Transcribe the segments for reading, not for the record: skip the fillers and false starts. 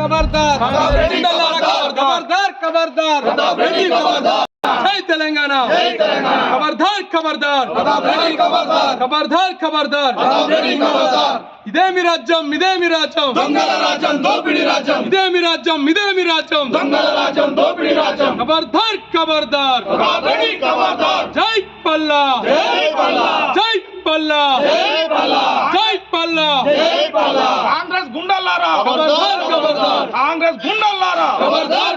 खबरदार खबरदार खबरदार जय तेलंगाना खबरदार खबरदार खबरदार खबरदार इदे मी राज्यम दొంగల రాజ్యం దోపిడీ రాజ్యం ఇదే మీ రాజ్యం దొంగల రాజ్యం దోపిడీ రాజ్యం खबरदार खबरदार खबरदार जय पल्ला जय पल्ला कांग्रेस गुंडालारा खबरदार कांग्रेस गुंडालारा खबरदार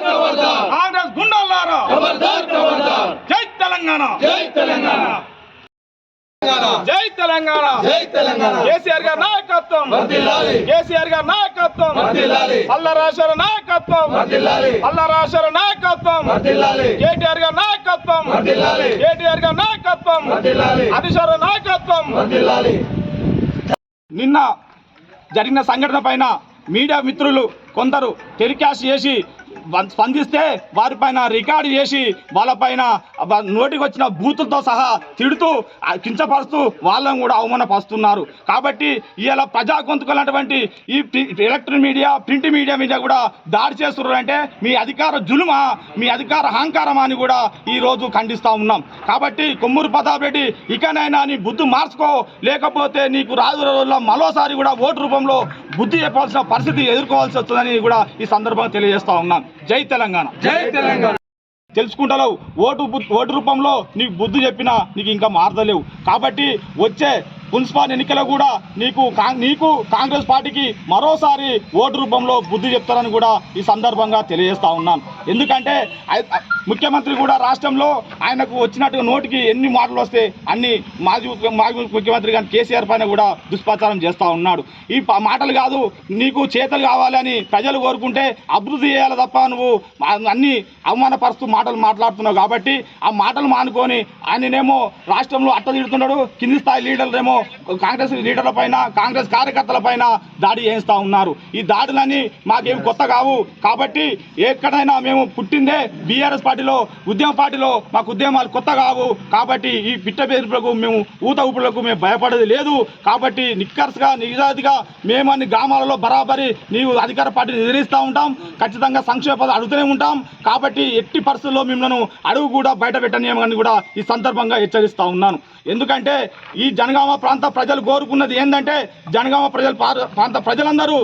कांग्रेस गुंडालारा खबरदार जय तेलंगाना जय तेलंगाना केसीआर గారి నాయకత్వం వర్ధిల్లాలి కేసీఆర్ గారి నాయకత్వం వర్ధిల్లాలి అల్లరాశర నాయకత్వం వర్ధిల్లాలి అల్లరాశర నాయకత్వం వర్ధిల్లాలి కేటీఆర్ గారి నాయకత్వం వర్ధిల్లాలి కేటీఆర్ గారి నాయకత్వం వర్ధిల్లాలి అధికార నాయకత్వం వర్ధిల్లాలి నిన్న జరిగిన సంఘటన పైన మీడియా మిత్రులు కొందరు టెలికాస్ట్ చేసి స్పందిస్తే వారిపైన రికార్డు చేసి వాళ్ళపైన నోటికి వచ్చిన బూతులతో సహా తిడుతూ కించపరుస్తూ వాళ్ళని కూడా అవమానపరుస్తున్నారు. కాబట్టి ఇలా ప్రజా గొంతుకలైనటువంటి ఈ ఎలక్ట్రానిక్ మీడియా ప్రింట్ మీడియా మీద కూడా దాడి చేస్తున్నారంటే మీ అధికార జులుమా మీ అధికార అహంకారమా అని కూడా ఈరోజు ఖండిస్తూ ఉన్నాం. కాబట్టి కొమ్మూరు ప్రతాప్ రెడ్డి ఇకనైనా నీ బుద్ధి మార్చుకో, లేకపోతే నీకు రాజు రోజుల్లో మరోసారి కూడా ఓటు రూపంలో బుద్ధి చెప్పాల్సిన పరిస్థితి ఎదుర్కోవాల్సి వస్తుందని కూడా ఈ సందర్భంగా తెలియజేస్తా ఉన్నాం. జై తెలంగాణ జై తెలంగాణ. తెలుసుకుంటలేవు ఓటు రూపంలో నీకు బుద్ధి చెప్పినా నీకు ఇంకా మారదలేవు. కాబట్టి వచ్చే మున్సిపల్ ఎన్నికలు కూడా నీకు కాంగ్రెస్ పార్టీకి మరోసారి ఓటు రూపంలో బుద్ధి చెప్తారని కూడా ఈ సందర్భంగా తెలియజేస్తా ఉన్నాను. ఎందుకంటే ముఖ్యమంత్రి కూడా రాష్ట్రంలో ఆయనకు వచ్చినట్టుగా నోటికి ఎన్ని మాటలు వస్తే అన్ని మాజీ ముఖ్యమంత్రి కానీ కేసీఆర్ పైన కూడా దుష్ప్రచారం చేస్తూ ఉన్నాడు. ఈ మాటలు కాదు, నీకు చేతలు కావాలని ప్రజలు కోరుకుంటే అభివృద్ధి చేయాలి తప్ప నువ్వు అన్ని అవమానపరుస్తూ మాటలు మాట్లాడుతున్నావు. కాబట్టి ఆ మాటలు మానుకొని ఆయననేమో రాష్ట్రంలో అట్టదిడుతున్నాడు, కింది స్థాయి లీడర్లేమో కాంగ్రెస్ లీడర్ల పైన కాంగ్రెస్ కార్యకర్తల పైన దాడి చేస్తూ ఉన్నారు. ఈ దాడులన్నీ మాకేం కొత్త కావు. కాబట్టి ఎక్కడైనా మేము పుట్టిందే బీఆర్ఎస్ పార్టీలో, ఉద్యమ పార్టీలో, మాకు ఉద్యమాలు కొత్త కావు. కాబట్టి ఈ పిట్ట బెదిరింపులకు మేము ఊత ఊపులకు మేము భయపడేది లేదు. కాబట్టి నిక్కర్స్గా నిజాయితీగా మేము అన్ని గ్రామాలలో బరాబరి నీవు అధికార పార్టీని ఎదిరిస్తూ ఉంటాం. ఖచ్చితంగా సంక్షేమ పదాలు అడుగుతూనే ఉంటాం. కాబట్టి ఎట్టి పరిస్థితుల్లో మిమ్మల్ని అడుగు కూడా బయట పెట్టనీయమని కూడా ఈ సందర్భంగా హెచ్చరిస్తూ ఉన్నాను. ఎందుకంటే ఈ జనగామ ప్రాంత ప్రజలు కోరుకున్నది ఏంటంటే, జనగామ ప్రాంత ప్రజలందరూ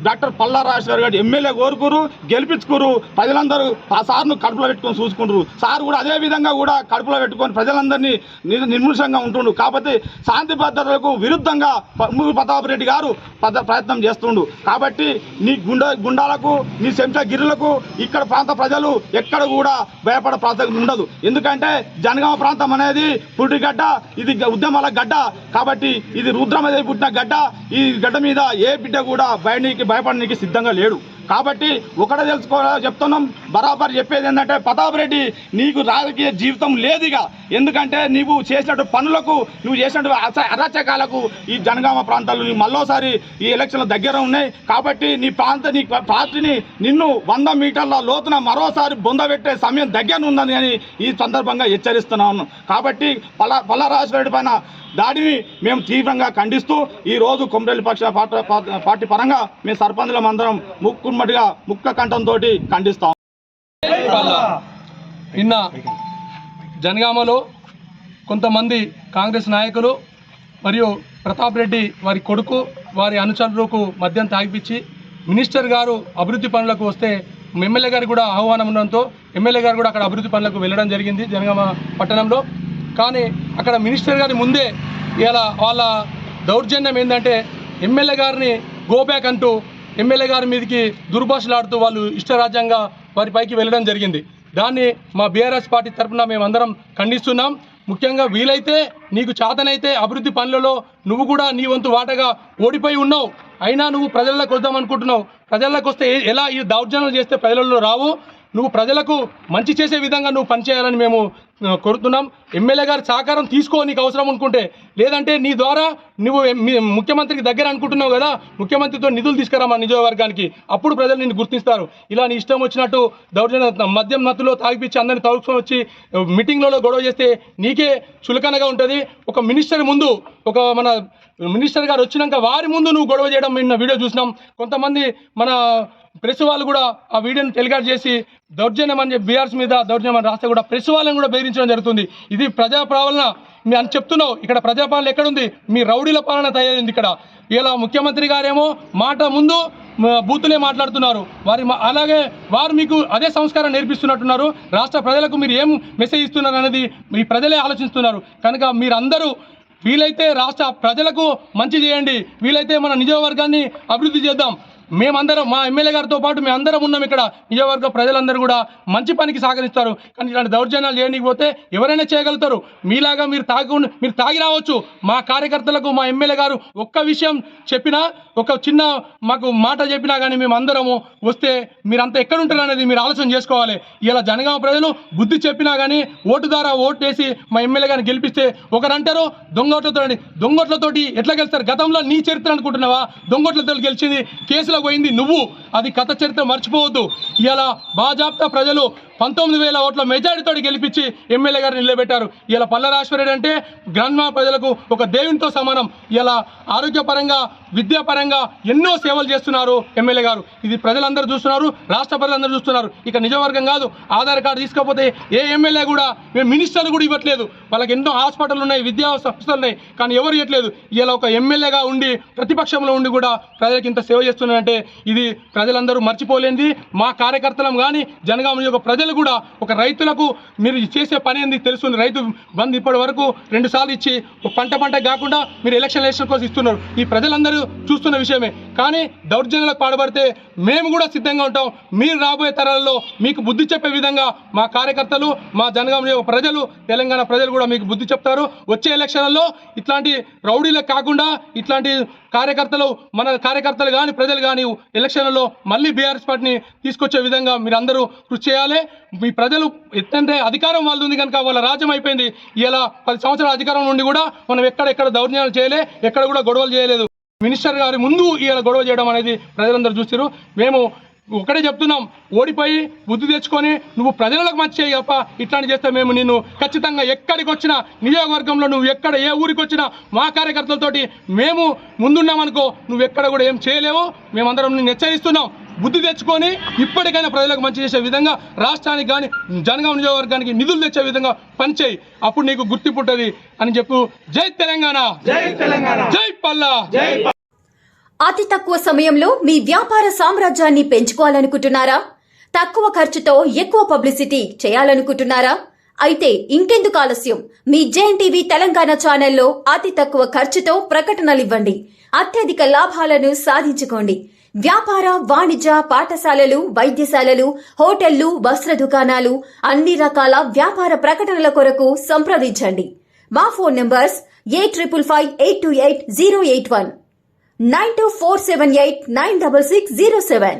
డాక్టర్ పల్లా రాజశేఖర్ గారు ఎమ్మెల్యే కోరుకురు, గెలిపించుకురు. ప్రజలందరూ ఆ సార్ను కడుపులో పెట్టుకొని చూసుకుంటారు. సార్ కూడా అదే విధంగా కూడా కడుపులో పెట్టుకొని ప్రజలందరినీ నిర్మూషంగా ఉంటుండు. కాబట్టి శాంతి భద్రతలకు విరుద్ధంగా ప్రతాప్ రెడ్డి గారు ప్రయత్నం చేస్తుండు. కాబట్టి నీ గుండాలకు నీ చెంచగిరులకు ఇక్కడ ప్రాంత ప్రజలు ఎక్కడ కూడా భయపడే ప్రసక్తి ఉండదు. ఎందుకంటే జనగామ ప్రాంతం అనేది పురిటిగడ్డ, ఇది ఉద్యమాల గడ్డ. కాబట్టి ఇది రుద్రమదే పుట్టిన గడ్డ. ఈ గడ్డ మీద ఏ బిడ్డ కూడా భయపడడానికి సిద్ధంగా లేడు. కాబట్టి ఒకటే చెప్తున్నాం, బరాబర్ చెప్పేది ఏంటంటే ప్రతాప్ రెడ్డి నీకు రాజకీయ జీవితం లేదుగా. ఎందుకంటే నీవు చేసినట్టు పనులకు, నువ్వు చేసినట్టు అరాచకాలకు ఈ జనగామ ప్రాంతాల్లో నీ మళ్ళోసారి ఈ ఎలక్షన్ల దగ్గర ఉన్నాయి. కాబట్టి నీ పార్టీని నిన్ను 100 మీటర్ల లోతున మరోసారి బొందబెట్టే సమయం దగ్గర ఉందని అని ఈ సందర్భంగా హెచ్చరిస్తున్నాను. కాబట్టి పల్లా రాజశేఖర్ పైన దాడిని మేము తీవ్రంగా ఖండిస్తూ ఈరోజు కొమరెల్లి పక్ష పార్టీ పరంగా మేము సర్పంచులం అందరం ముక్క కంఠంతో ఖండిస్తాం. నిన్న జనగామలో కొంతమంది కాంగ్రెస్ నాయకులు మరియు ప్రతాప్ రెడ్డి వారి కొడుకు వారి అనుచరులకు మద్యం తాగిపించి మినిస్టర్ గారు అభివృద్ధి పనులకు వస్తే ఎమ్మెల్యే గారికి కూడా ఆహ్వానం ఉండడంతో ఎమ్మెల్యే గారు కూడా అక్కడ అభివృద్ధి పనులకు వెళ్ళడం జరిగింది జనగామ పట్టణంలో. కానీ అక్కడ మినిస్టర్ గారి ముందే ఇలా వాళ్ళ దౌర్జన్యం ఏంటంటే ఎమ్మెల్యే గారిని గోబ్యాక్ అంటూ ఎమ్మెల్యే గారి మీదకి దుర్భాషలాడుతూ వాళ్ళు ఇష్టరాజ్యంగా వారి పైకి వెళ్ళడం జరిగింది. దాన్ని మా బీఆర్ఎస్ పార్టీ తరఫున మేమందరం ఖండిస్తున్నాం. ముఖ్యంగా వీలైతే నీకు చేతనైతే అభివృద్ధి పనులలో నువ్వు కూడా నీ వంతు వాటగా ఓడిపోయి ఉన్నావు, అయినా నువ్వు ప్రజల్లోకి వద్దాం అనుకుంటున్నావు. ప్రజల్లోకి వస్తే ఎలా ఈ దౌర్జన్యాలు చేస్తే ప్రజలలో రావు. నువ్వు ప్రజలకు మంచి చేసే విధంగా నువ్వు పనిచేయాలని మేము కోరుతున్నాం. ఎమ్మెల్యే గారి సహకారం తీసుకో నీకు అవసరం అనుకుంటే, లేదంటే నీ ద్వారా నువ్వు ముఖ్యమంత్రికి దగ్గర అనుకుంటున్నావు కదా, ముఖ్యమంత్రితో నిధులు తీసుకురా మా నియోజకవర్గానికి, అప్పుడు ప్రజలు నిన్ను గుర్తిస్తారు. ఇలా నీ ఇష్టం వచ్చినట్టు దౌర్జన్య మద్యం మత్తులో తాగిపించి అందరిని తలుచుకొని వచ్చి మీటింగ్లలో గొడవ చేస్తే నీకే చులకనగా ఉంటుంది. ఒక మినిస్టర్ ముందు, ఒక మన మినిస్టర్ గారు వచ్చినాక వారి ముందు నువ్వు గొడవ చేయడం నిన్న వీడియో చూసినాం. కొంతమంది మన ప్రెస్ వాళ్ళు కూడా ఆ వీడియోని టెలికాస్ట్ చేసి దౌర్జన్యం అని చెప్పి బీఆర్ఎస్ మీద దౌర్జన్యం అని రాస్తే కూడా ప్రెస్ వాళ్ళని కూడా బెదిరించడం జరుగుతుంది. ఇది ప్రజాపాలన మీ అని చెప్తున్నావు, ఇక్కడ ప్రజాపాలన ఎక్కడుంది? మీ రౌడీల పాలన తయారైంది ఇక్కడ. ఇలా ముఖ్యమంత్రి గారేమో మాట ముందు బూతులే మాట్లాడుతున్నారు, అలాగే వారు మీకు అదే సంస్కారం నేర్పిస్తున్నట్టున్నారు. రాష్ట్ర ప్రజలకు మీరు ఏం మెసేజ్ ఇస్తున్నారు అనేది మీ ప్రజలే ఆలోచిస్తున్నారు. కనుక మీరందరూ వీలైతే రాష్ట్ర ప్రజలకు మంచి చేయండి, వీలైతే మన నియోజకవర్గాన్ని అభివృద్ధి చేద్దాం. మేమందరం మా ఎమ్మెల్యే గారితో పాటు మేము అందరం ఉన్నాం ఇక్కడ. నియోజకవర్గ ప్రజలందరూ కూడా మంచి పనికి సహకరిస్తారు. కానీ ఇలాంటి దౌర్జన్యాలు చేయకపోతే ఎవరైనా చేయగలుగుతారు. మీలాగా మీరు తాగి రావచ్చు. మా కార్యకర్తలకు మా ఎమ్మెల్యే గారు ఒక్క విషయం చెప్పినా, ఒక చిన్న మాకు మాట చెప్పినా కానీ మేము అందరము వస్తే మీరంతా ఎక్కడుంటారు అనేది మీరు ఆలోచన చేసుకోవాలి. ఇలా జనగామ ప్రజలు బుద్ధి చెప్పినా కానీ ఓటు ద్వారా ఓటు వేసి మా ఎమ్మెల్యే గారిని గెలిపిస్తే ఒకరంటారు దొంగోట్లతోటి ఎట్లా గెలుస్తారు? గతంలో నీ చరిత్ర అనుకుంటున్నావా? దొంగోట్లతో గెలిచింది, కేసులో పోయింది నువ్వు. అది కథ చరిత్ర మర్చిపోవద్దు. ఇలా బాజాప్తా ప్రజలు 19,000 ఓట్ల మెజారిటీతో గెలిపించి ఎమ్మెల్యే గారిని నిలబెట్టారు. ఇలా పల్ల రాజశేఖర రెడ్డి అంటే గ్రామ ప్రజలకు ఒక దేవునితో సమానం. ఇలా ఆరోగ్యపరంగా, విద్యాపరంగా ఎన్నో సేవలు చేస్తున్నారు ఎమ్మెల్యే గారు. ఇది ప్రజలందరూ చూస్తున్నారు, రాష్ట్ర ప్రజలందరూ చూస్తున్నారు. ఇక నిజవర్గం కాదు, ఆధార్ కార్డు తీసుకోకపోతే ఏ ఎమ్మెల్యే కూడా, మేము మినిస్టర్లు కూడా ఇవ్వట్లేదు. వాళ్ళకి ఎన్నో హాస్పిటల్ ఉన్నాయి, విద్యా సంస్థలు ఉన్నాయి, కానీ ఎవరు ఇవ్వట్లేదు. ఇలా ఒక ఎమ్మెల్యేగా ఉండి ప్రతిపక్షంలో ఉండి కూడా ప్రజలకు ఇంత సేవ చేస్తున్నారంటే ఇది ప్రజలందరూ మర్చిపోలేనిది. మా కార్యకర్తలం కానీ జనగామ యొక్క ప్రజలు కూడా ఒక రైతులకు మీరు చేసే పని ఏంది తెలుస్తుంది. రైతు బంద్ ఇప్పటి వరకు 2 సార్లు ఇచ్చి పంట కాకుండా మీరు ఎలక్షన్ కోసం ఇస్తున్నారు. ఈ ప్రజలందరూ చూస్తున్న విషయమే. కానీ దౌర్జన్యాలకు పాల్పడితే మేము కూడా సిద్ధంగా ఉంటాం. మీరు రాబోయే తరాల్లో మీకు బుద్ధి చెప్పే విధంగా మా కార్యకర్తలు, మా జనగామ ప్రజలు, తెలంగాణ ప్రజలు కూడా మీకు బుద్ధి చెప్తారు. వచ్చే ఎలక్షన్లలో ఇట్లాంటి రౌడీలకు కాకుండా ఇట్లాంటి మన కార్యకర్తలు కానీ ప్రజలు కానీ ఎలక్షన్లలో మళ్ళీ బీఆర్ఎస్ పార్టీని తీసుకొచ్చే విధంగా మీరు అందరూ కృషి చేయాలి. మీ ప్రజలు ఎత్తంటే అధికారం వాళ్ళది ఉంది కనుక వాళ్ళ రాజ్యం అయిపోయింది. ఇలా 10 సంవత్సరాల అధికారం నుండి కూడా మనం ఎక్కడ దౌర్జన్యాలు చేయలే, ఎక్కడ కూడా గొడవలు చేయలేదు. మినిస్టర్ గారి ముందు ఇలా గొడవ చేయడం అనేది ప్రజలందరూ చూస్తారు. మేము ఒకటే చెప్తున్నాం, ఓడిపోయి బుద్ధి తెచ్చుకొని నువ్వు ప్రజలకు మంచి చేయి తప్ప ఇట్లాంటి చేస్తే మేము నిన్ను ఖచ్చితంగా ఎక్కడికి వచ్చినా, నియోజకవర్గంలో నువ్వు ఎక్కడ ఏ ఊరికి వచ్చినా మా కార్యకర్తలతోటి మేము ముందున్నామనుకో, నువ్వు ఎక్కడ కూడా ఏం చేయలేవు. మేమందరం నిన్ను హెచ్చరిస్తున్నాం. బుద్ధి తెచ్చుకొని ఇప్పటికైనా ప్రజలకు మంచి చేసే విధంగా, రాష్ట్రానికి కానీ జనగామ నియోజకవర్గానికి నిధులు తెచ్చే విధంగా పనిచేయి. అప్పుడు నీకు గుర్తింపు ఉంటుంది అని చెప్పు. జై తెలంగాణ, జై పల్లా. అతి తక్కువ సమయంలో మీ వ్యాపార సామ్రాజ్యాన్ని పెంచుకోవాలనుకుంటున్నారా? తక్కువ ఖర్చుతో ఎక్కువ పబ్లిసిటీ చేయాలనుకుంటున్నారా? అయితే ఇంకెందుకు ఆలస్యం? మీ జేఎన్టీవీ తెలంగాణ ఛానల్లో అతి తక్కువ ఖర్చుతో ప్రకటనలివ్వండి. అత్యధిక లాభాలను సాధించుకోండి. వ్యాపార, వాణిజ్య, పాఠశాలలు, వైద్యశాలలు, హోటళ్లు, వస్త్ర దుకాణాలు, అన్ని రకాల వ్యాపార ప్రకటనల కొరకు సంప్రదించండి. మా ఫోన్ నంబర్స్ 8558288081, 9247896607.